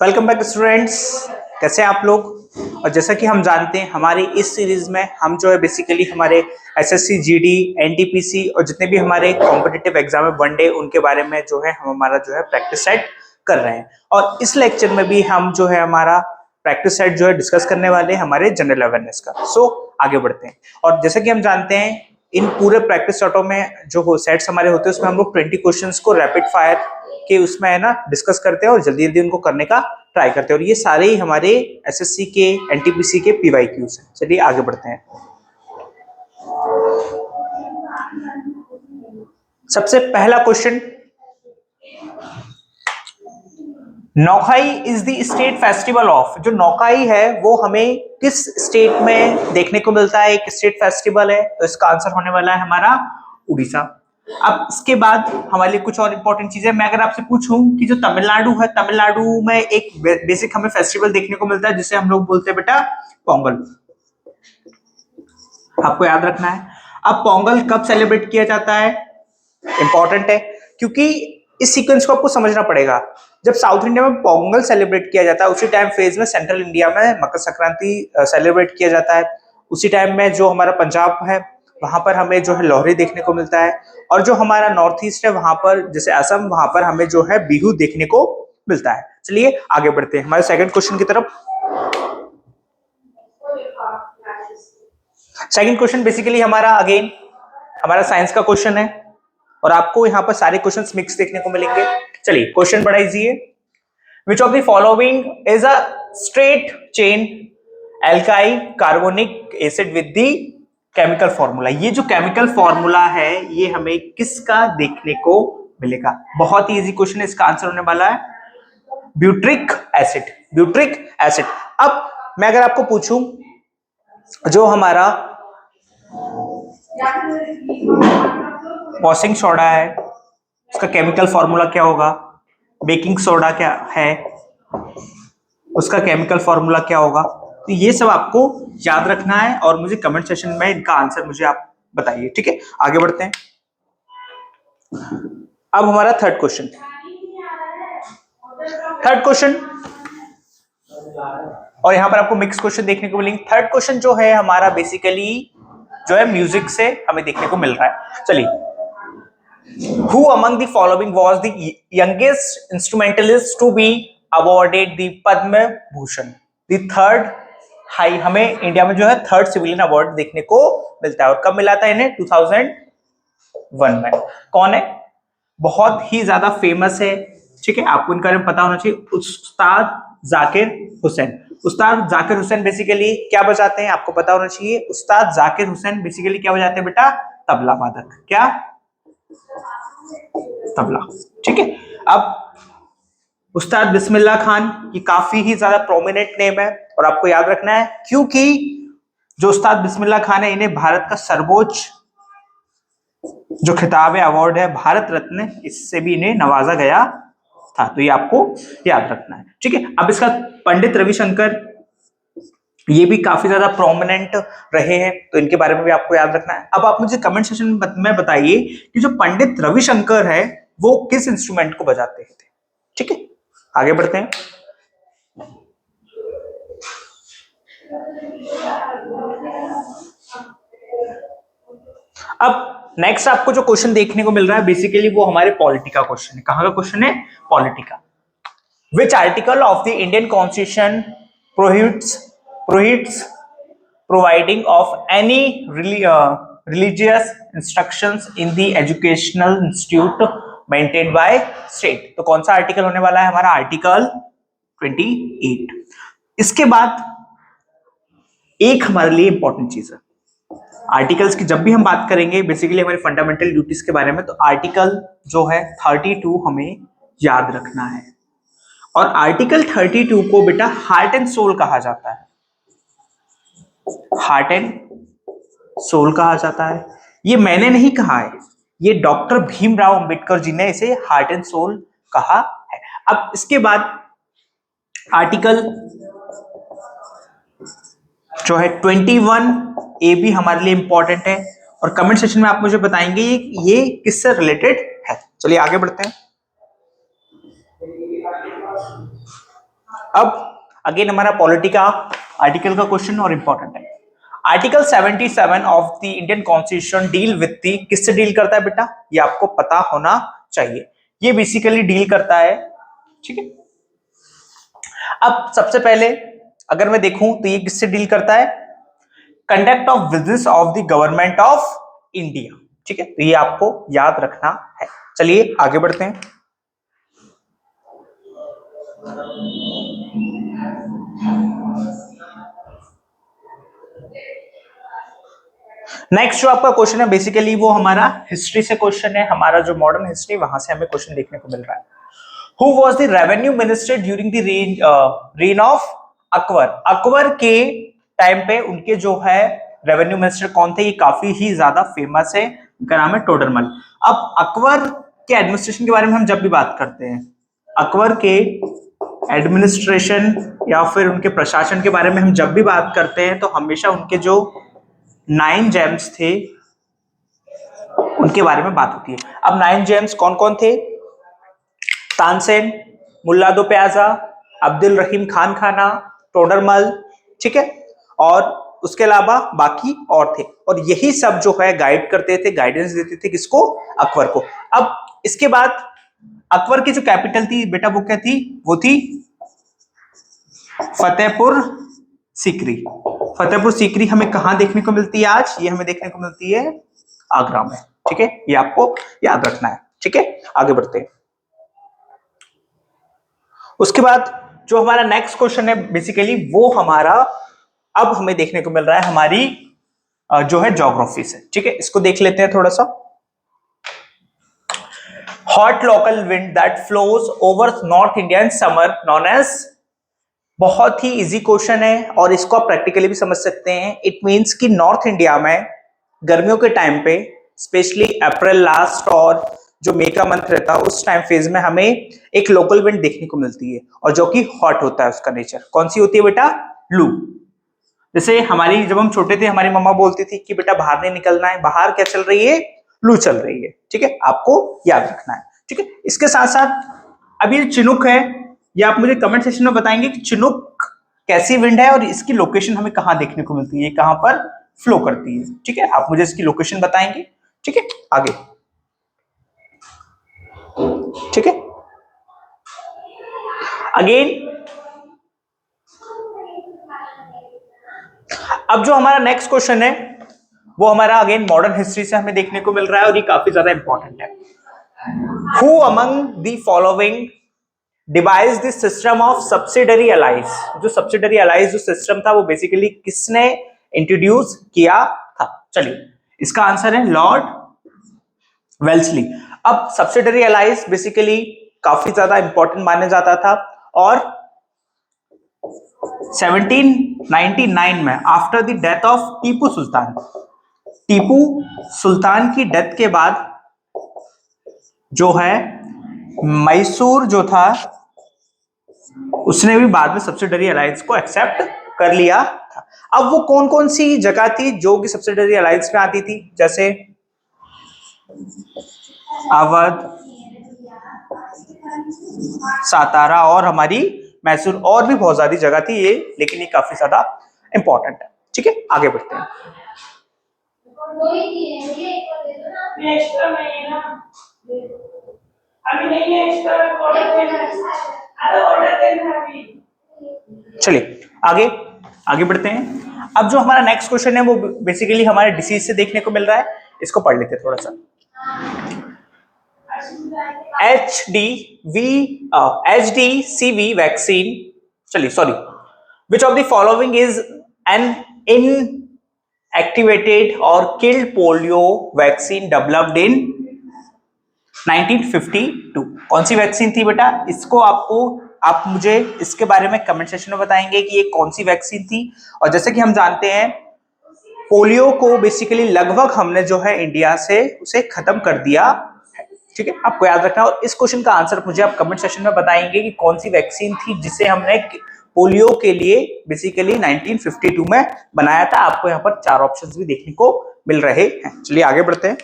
Welcome back students. कैसे हैं आप लोग। और जैसा कि हम जानते हैं हमारी इस सीरीज में हम जो है बेसिकली हमारे एसएससी जीडी एनटीपीसी और जितने भी हमारे कॉम्पिटिटिव एग्जाम है वनडे उनके बारे में जो है हम हमारा जो है प्रैक्टिस सेट कर रहे हैं। और इस लेक्चर में भी हम जो है हमारा प्रैक्टिस सेट जो है डिस्कस करने वाले हैं हमारे जनरल अवेयरनेस का। सो आगे बढ़ते हैं। और जैसा कि हम जानते हैं इन पूरे प्रैक्टिस सेटों में जो सेट्स हमारे होते हैं उसमें हम लोग 20 क्वेश्चंस को रैपिड फायर के उसमें है ना डिस्कस करते हैं और जल्दी जल्दी उनको करने का ट्राई करते हैं। और ये सारे ही हमारे एसएससी के एनटीपीसी के पीवाईक्यूज हैं। चलिए आगे बढ़ते हैं। सबसे पहला question, Nuakhai is the state festival of. जो नौखाई है वो हमें किस स्टेट में देखने को मिलता है, एक स्टेट फेस्टिवल है, तो इसका आंसर होने वाला है हमारा उड़ीसा। अब इसके बाद हमारे लिए कुछ और इंपॉर्टेंट चीजें, मैं अगर आपसे पूछूं कि जो तमिलनाडु है, तमिलनाडु में एक बेसिक हमें फेस्टिवल देखने को मिलता है जिसे हम लोग बोलते हैं बेटा पोंगल। आपको याद रखना है। अब पोंगल कब सेलिब्रेट किया जाता है, इंपॉर्टेंट है क्योंकि इस सीक्वेंस को आपको समझना पड़ेगा। जब साउथ इंडिया में पोंगल सेलिब्रेट किया जाता है उसी टाइम फेज में सेंट्रल इंडिया में मकर संक्रांति सेलिब्रेट किया जाता है। उसी टाइम में जो हमारा पंजाब है वहां पर हमें जो है लोहरी देखने को मिलता है। और जो हमारा नॉर्थ ईस्ट है वहां पर जैसे असम, वहां पर हमें जो है बिहू देखने को मिलता है। चलिए आगे बढ़ते हैं हमारे सेकंड क्वेश्चन की तरफ। सेकंड क्वेश्चन बेसिकली हमारा अगेन हमारा साइंस का क्वेश्चन है और आपको यहाँ पर सारे क्वेश्चंस मिक्स देखने को मिलेंगे। चलिए क्वेश्चन बड़ा इजी है। विच of the following is a straight chain alkyl carbonic acid with the chemical formula. ये जो केमिकल फॉर्मूला है ये हमें किसका देखने को मिलेगा। बहुत ही इजी क्वेश्चन है, इसका आंसर होने वाला है ब्यूट्रिक एसिड। Butyric acid. अब मैं अगर आपको पूछूं जो हमारा वॉशिंग सोडा है उसका केमिकल फॉर्मूला क्या होगा, बेकिंग सोडा क्या है उसका केमिकल फॉर्मूला क्या होगा, तो ये सब आपको याद रखना है और मुझे कमेंट सेशन में इनका आंसर मुझे आप बताइए। ठीक है आगे बढ़ते हैं। अब हमारा थर्ड क्वेश्चन। थर्ड क्वेश्चन और यहां पर आपको मिक्स क्वेश्चन देखने को मिलेंगे। थर्ड क्वेश्चन जो है हमारा बेसिकली जो है म्यूजिक से हमें देखने को मिल रहा है। चलिए, who among the following was the youngest instrumentalist to be awarded the Padma Bhushan? The third high हमें इंडिया में जो है थर्ड सिविलियन अवार्ड देखने को मिलता है और कब मिला था इन्हें 2001 में। कौन है, बहुत ही ज्यादा फेमस है। ठीक है आपको इनका बारे में पता होना चाहिए, उस्ताद जाकिर हुसैन। उस्ताद जाकिर हुसैन बेसिकली क्या बजाते हैं आपको पता होना चाहिए। उस्ताद जाकिर हुसैन बेसिकली क्या बजाते हैं बेटा, तबला वादक। क्या, तबला। ठीक है। अब उस्ताद बिस्मिल्लाह खान ये काफी ही ज्यादा प्रोमिनेंट नेम है और आपको याद रखना है क्योंकि जो उस्ताद बिस्मिल्लाह खान है इन्हें भारत का सर्वोच्च जो खिताब है, अवार्ड है भारत रत्न, इससे भी इन्हें नवाजा गया था। तो ये आपको याद रखना है। ठीक है। अब इसका पंडित रविशंकर ये भी काफी ज्यादा प्रोमिनेंट रहे हैं तो इनके बारे में भी आपको याद रखना है। अब आप मुझे कमेंट सेशन में बताइए कि जो पंडित रविशंकर है वो किस इंस्ट्रूमेंट को बजाते थे। ठीक है आगे बढ़ते हैं। अब नेक्स्ट आपको जो क्वेश्चन देखने को मिल रहा है बेसिकली वो हमारे पॉलिटी का क्वेश्चन है। कहां का क्वेश्चन है, पॉलिटी का। Which article of the Indian constitution prohibits providing of any religious instructions in the educational institute maintained by state। तो कौन सा आर्टिकल होने वाला है हमारा, आर्टिकल 28। इसके बाद एक हमारे लिए इंपॉर्टेंट चीज है, आर्टिकल्स की जब भी हम बात करेंगे बेसिकली हमारे फंडामेंटल ड्यूटीज के बारे में, तो आर्टिकल जो है 32 हमें याद रखना है। और आर्टिकल 32 को बेटा हार्ट एंड सोल कहा जाता है। हार्ट एंड सोल कहा जाता है। ये मैंने नहीं कहा है, ये डॉक्टर भीमराव अंबेडकर जी ने इसे हार्ट एंड सोल कहा है। अब इसके बाद आर्टिकल जो है 21A भी हमारे लिए इंपॉर्टेंट है और कमेंट सेक्शन में आप मुझे बताएंगे ये किससे रिलेटेड है। चलिए आगे बढ़ते हैं। अब अगेन हमारा पॉलिटी का आर्टिकल का क्वेश्चन और इंपॉर्टेंट है। Article 77 of the Indian constitution deal with the, किससे डील करता है बेटा, ये आपको पता होना चाहिए। ये बेसिकली डील करता है, ठीक है। अब सबसे पहले अगर मैं देखूं तो ये किससे डील करता है, conduct of business of the government of India, ठीक है। तो ये आपको याद रखना है। चलिए आगे बढ़ते हैं। नेक्स्ट जो आपका क्वेश्चन है बेसिकली वो हमारा हिस्ट्री से क्वेश्चन है, हमारा जो मॉडर्न हिस्ट्री, वहां से हमें क्वेश्चन देखने को मिल रहा है। Who was the revenue minister during the rain of Akbar, Akbar के टाइम पे उनके जो है रेवेन्यू मिनिस्टर कौन थे, ये काफी ही ज्यादा फेमस है, उनका नाम है टोडरमल। अब अकबर के एडमिनिस्ट्रेशन के बारे में हम जब भी बात करते हैं, अकबर के एडमिनिस्ट्रेशन या फिर उनके प्रशासन के बारे में हम जब भी बात करते हैं तो हमेशा उनके जो 9 जेम्स थे उनके बारे में बात होती है। अब 9 जेम्स कौन कौन थे, तानसेन, मुल्ला दो प्याजा, अब्दुल रहीम खान खाना, टोडरमल, ठीक है, और उसके अलावा बाकी और थे, और यही सब जो है गाइड करते थे, गाइडेंस देते थे किसको, अकबर को। अब इसके बाद अकबर की जो कैपिटल थी बेटा वो क्या थी, वो थी फतेहपुर सीकरी। फतेहपुर सीकरी हमें कहां देखने को मिलती है आज, ये हमें देखने को मिलती है आगरा में, ठीक है, ये आपको याद रखना है, ठीक है। आगे बढ़ते हैं। उसके बाद जो हमारा नेक्स्ट क्वेश्चन है बेसिकली वो हमारा अब हमें देखने को मिल रहा है हमारी जो है ज्योग्राफी से, ठीक है। इसको देख लेते हैं थोड़ा सा। Hot local wind that flows over North India in summer known as, बहुत ही इजी क्वेश्चन है और इसको आप प्रैक्टिकली भी समझ सकते हैं। इट मींस कि नॉर्थ इंडिया में गर्मियों के टाइम पे स्पेशली अप्रैल लास्ट और जो मई का मंथ रहता है उस टाइम फेज में हमें एक लोकल विंड देखने को मिलती है और जो कि हॉट होता है, उसका नेचर कौन सी होती है बेटा, लू। जैसे हमारी जब हम छोटे थे हमारी मम्मा बोलती थी कि बेटा बाहर नहीं निकलना है, बाहर क्या चल रही है, लू चल रही है, ठीक है, आपको याद रखना है, ठीक है। इसके साथ साथ अब ये चिनुक है, ये आप मुझे कमेंट सेक्शन में बताएंगे कि चिनुक कैसी विंड है और इसकी लोकेशन हमें कहां देखने को मिलती है, कहां पर फ्लो करती है, ठीक है, आप मुझे इसकी लोकेशन बताएंगे, ठीक है। आगे, ठीक है। अगेन अब जो हमारा नेक्स्ट क्वेश्चन है वो हमारा अगेन मॉडर्न हिस्ट्री से हमें देखने को मिल रहा है और ये काफी ज्यादा इंपॉर्टेंट है। Who among the following devised the system of subsidiary alliance, जो सब्सिडरी अलाइज जो सिस्टम था वो बेसिकली किसने इंट्रोड्यूस किया था, चलिए इसका आंसर है लॉर्ड वेल्सली। अब सब्सिडरी अलाइज बेसिकली काफी ज्यादा इंपॉर्टेंट माना जाता था और 1799 में after the death of Tipu Sultan, Tipu Sultan की डेथ के बाद जो है मैसूर जो था उसने भी बाद में सब्सिडरी अलायंस को एक्सेप्ट कर लिया था। अब वो कौन कौन सी जगह थी जो कि सब्सिडरी अलायंस में आती थी, जैसे अवध, सातारा और हमारी मैसूर, और भी बहुत सारी जगह थी ये, लेकिन ये काफी ज्यादा इंपॉर्टेंट है, ठीक है। आगे बढ़ते हैं। चलिए आगे आगे बढ़ते हैं। अब जो हमारा नेक्स्ट क्वेश्चन है वो बेसिकली हमारे डिसीज से देखने को मिल रहा है, इसको पढ़ लेते हैं थोड़ा सा। HDCV वैक्सीन, चलिए sorry, which of the following is an inactivated और killed polio vaccine developed in 1952, कौन सी वैक्सीन थी बेटा, इसको आप मुझे इसके बारे में कमेंट सेक्शन में बताएंगे कि ये कौन सी वैक्सीन थी। और जैसे कि हम जानते हैं पोलियो को बेसिकली लगभग हमने जो है इंडिया से उसे खत्म कर दिया है, ठीक है, आपको याद रखना। और इस क्वेश्चन का आंसर मुझे आप कमेंट सेक्शन में बताएंगे कि कौन सी वैक्सीन थी जिसे हमने पोलियो के लिए बेसिकली 1952 में बनाया था। आपको यहाँ पर 4 ऑप्शंस भी देखने को मिल रहे हैं। चलिए आगे बढ़ते हैं।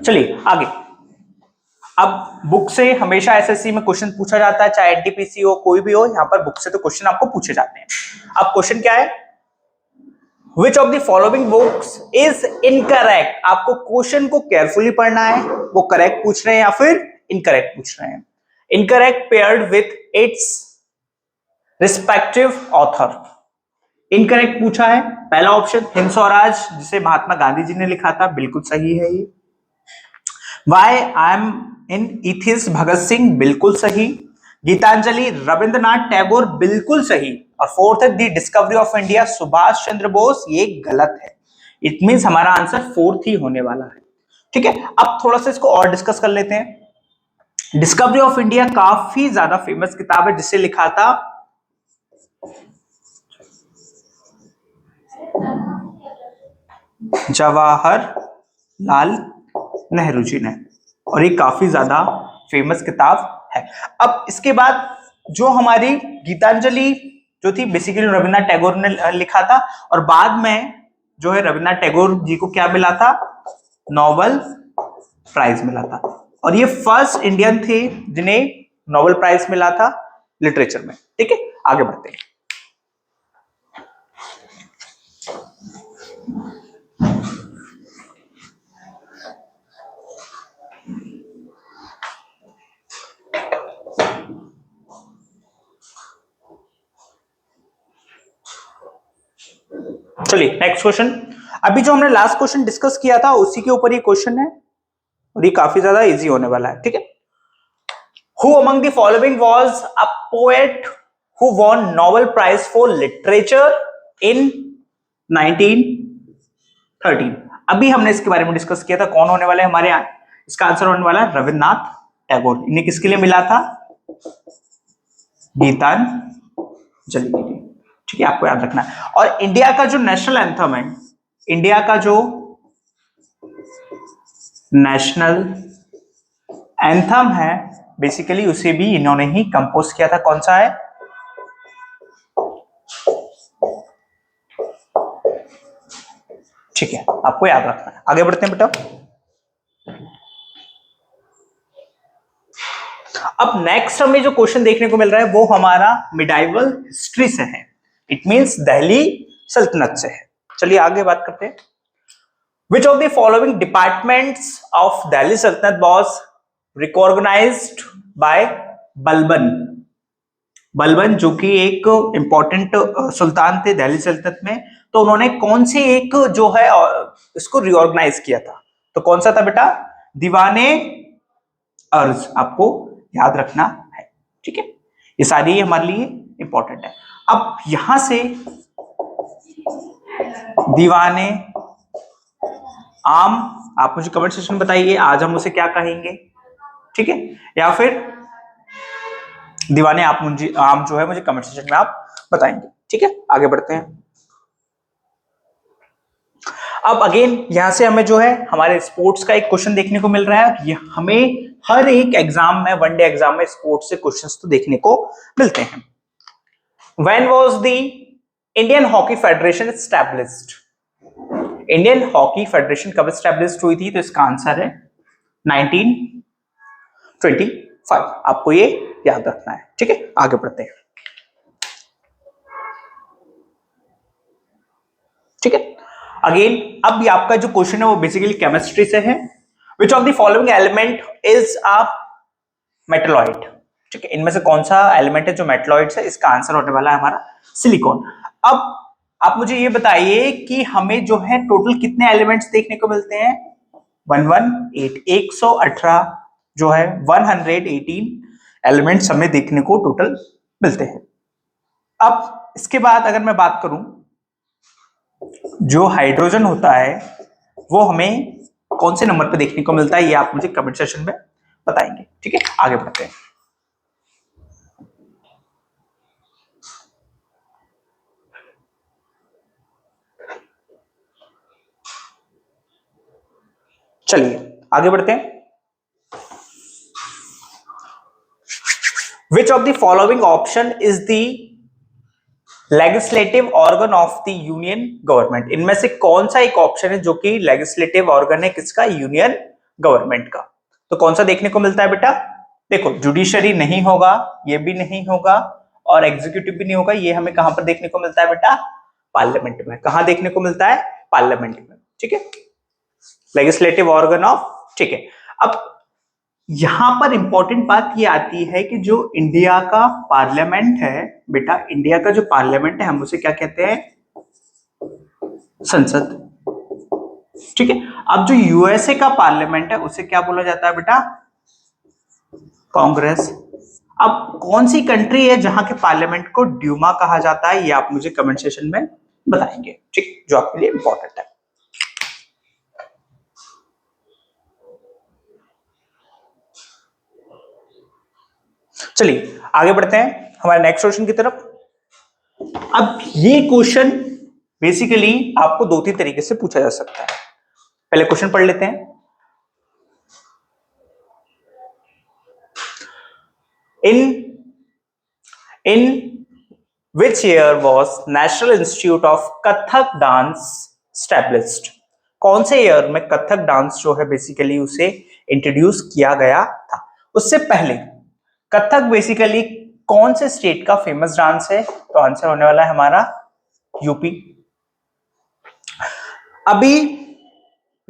चलिए आगे। अब बुक से हमेशा एसएससी में क्वेश्चन पूछा जाता है, चाहे एनटीपीसी हो कोई भी हो, यहां पर बुक से तो क्वेश्चन आपको पूछे जाते हैं। अब क्वेश्चन क्या है, विच of the following books is incorrect. आपको क्वेश्चन को केयरफुली पढ़ना है, वो करेक्ट पूछ रहे हैं या फिर इनकरेक्ट पूछ रहे हैं। Incorrect paired with its respective author. Incorrect पूछा है, पहला ऑप्शन हिंद स्वराज जिसे महात्मा गांधी जी ने लिखा था, बिल्कुल सही है ये। वाई आई एम इन इथिस भगत सिंह, बिल्कुल सही। गीतांजलि रविंद्रनाथ टैगोर, बिल्कुल सही। और फोर्थ है the discovery of India Subhash Chandra Bose, ये गलत है। इट मींस हमारा आंसर फोर्थ ही होने वाला है। ठीक है, अब थोड़ा सा इसको और डिस्कस कर लेते हैं। डिस्कवरी ऑफ इंडिया काफी ज्यादा फेमस किताब है, जिसे लिखा था जवाहरलाल नेहरू जी ने, और ये काफी ज्यादा फेमस किताब है। अब इसके बाद जो हमारी गीतांजलि जो थी, बेसिकली रविन्द्रनाथ टैगोर ने लिखा था, और बाद में जो है रविन्द्रनाथ टैगोर जी को क्या मिला था, नोबेल प्राइज मिला था। और ये फर्स्ट इंडियन थे जिन्हें नोबेल प्राइज मिला था लिटरेचर में। ठीक है, आगे बढ़ते हैं। चलिए नेक्स्ट क्वेश्चन। अभी जो हमने लास्ट क्वेश्चन डिस्कस किया था उसी के ऊपर ये क्वेश्चन है, और ये काफी ज्यादा इजी होने वाला है। ठीक है, who among the following was a poet who won Nobel Prize for literature in 1913। अभी हमने इसके बारे में डिस्कस किया था, कौन होने वाले हमारे यहाँ, इसका आंसर होने वाला है रविन्द्रनाथ टैगोर। इन्हें किसके लिए मिला था, गीतांजलि के लिए। ठीक है, आपको याद रखना है। और इंडिया का जो नेशनल एंथम है, इंडिया का जो नेशनल एंथम है, बेसिकली उसे भी इन्होंने ही कंपोज किया था। कौन सा है, ठीक है, आपको याद रखना है। आगे बढ़ते हैं बेटा। अब नेक्स्ट हमें जो क्वेश्चन देखने को मिल रहा है वो हमारा मिडाइवल हिस्ट्री से है। इट मींस दिल्ली सल्तनत से है। चलिए आगे बात करते हैं। Which of the following departments of Delhi sultanate was recognised by Balban. Balban जो कि एक इंपॉर्टेंट सुल्तान थे दिल्ली सल्तनत में, तो उन्होंने कौन से एक जो है इसको रिऑर्गेनाइज किया था, तो कौन सा था बेटा, दीवाने अर्ज। आपको याद रखना है। ठीक है, ये सारी हमारे लिए इंपॉर्टेंट है। अब यहां से दीवाने आम, आप मुझे कमेंट सेक्शन बताइए आज हम उसे क्या कहेंगे। ठीक है, या फिर दीवाने आप मुझे आम जो है मुझे कमेंट सेक्शन में आप बताएंगे। ठीक है, आगे बढ़ते हैं। अब अगेन यहां से हमें जो है हमारे स्पोर्ट्स का एक क्वेश्चन देखने को मिल रहा है। ये हमें हर एक एग्जाम में, वनडे एग्जाम में स्पोर्ट्स से क्वेश्चंस तो देखने को मिलते हैं। When was the Indian hockey federation established. Indian hockey federation कब एस्टैब्लिश्ड हुई थी, तो इसका आंसर है 1925। आपको ये याद रखना है। ठीक है, आगे बढ़ते हैं। ठीक है, अगेन अब ये आपका जो क्वेश्चन है वो बेसिकली केमिस्ट्री से है। विच of the following element is a metalloid. ठीक है, इनमें से कौन सा एलिमेंट है जो मेटलॉइड है, इसका आंसर होने वाला है हमारा सिलिकॉन। अब आप मुझे ये बताइए कि हमें जो है टोटल कितने एलिमेंट्स देखने को मिलते हैं, 118, 118 जो है 118 एलिमेंट्स हमें देखने को टोटल मिलते हैं। अब इसके बाद अगर मैं बात करूं, जो हाइड्रोजन होता है वो हमें कौन से नंबर पे देखने को मिलता है, ये आप मुझे कमेंट सेक्शन में बताएंगे। ठीक है, आगे बढ़ते हैं। चलिए आगे बढ़ते हैं। Which of the following option is the legislative organ of the union government, इनमें से कौन सा एक ऑप्शन है जो कि लेजिस्लेटिव ऑर्गन है किसका, यूनियन गवर्नमेंट का। तो कौन सा देखने को मिलता है बेटा, देखो जुडिशरी नहीं होगा, ये भी नहीं होगा, और एग्जीक्यूटिव भी नहीं होगा, ये हमें कहां पर देखने को मिलता है बेटा, पार्लियामेंट में। कहां देखने को मिलता है, पार्लियामेंट में, ठीक है, लेजिस्लेटिव ऑर्गन ऑफ, ठीक है। अब यहां पर इंपॉर्टेंट बात ये आती है कि जो इंडिया का पार्लियामेंट है बेटा, इंडिया का जो पार्लियामेंट है हम उसे क्या कहते हैं, संसद, ठीक है। अब जो यूएसए का पार्लियामेंट है उसे क्या बोला जाता है बेटा, कांग्रेस। अब कौन सी कंट्री है जहां के पार्लियामेंट को ड्यूमा कहा जाता है, ये आप मुझे कमेंट सेशन में बताएंगे, ठीक, जो आपके लिए इंपॉर्टेंट है। चलिए आगे बढ़ते हैं हमारे नेक्स्ट क्वेश्चन की तरफ। अब ये क्वेश्चन बेसिकली आपको दो तीन तरीके से पूछा जा सकता है। पहले क्वेश्चन पढ़ लेते हैं। In which year was National Institute of Kathak Dance established? कौन से ईयर में कथक डांस जो है बेसिकली उसे इंट्रोड्यूस किया गया था। उससे पहले कथक बेसिकली कौन से स्टेट का फेमस डांस है, तो आंसर होने वाला है हमारा यूपी। अभी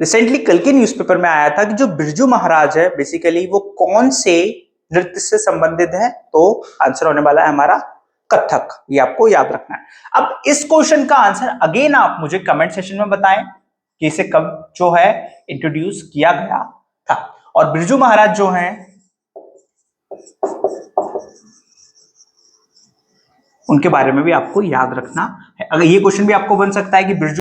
रिसेंटली कल के न्यूज़पेपर में आया था कि जो बिरजू महाराज है बेसिकली वो कौन से नृत्य से संबंधित है, तो आंसर होने वाला है हमारा कथक, ये आपको याद रखना है। अब इस क्वेश्चन का आंसर अगेन आप मुझे कमेंट सेशन में बताएं कि इसे कब जो है इंट्रोड्यूस किया गया था। और बिरजू महाराज जो हैं उनके बारे में भी आपको याद रखना है। अगर ये क्वेश्चन भी आपको बन सकता है कि बिरजू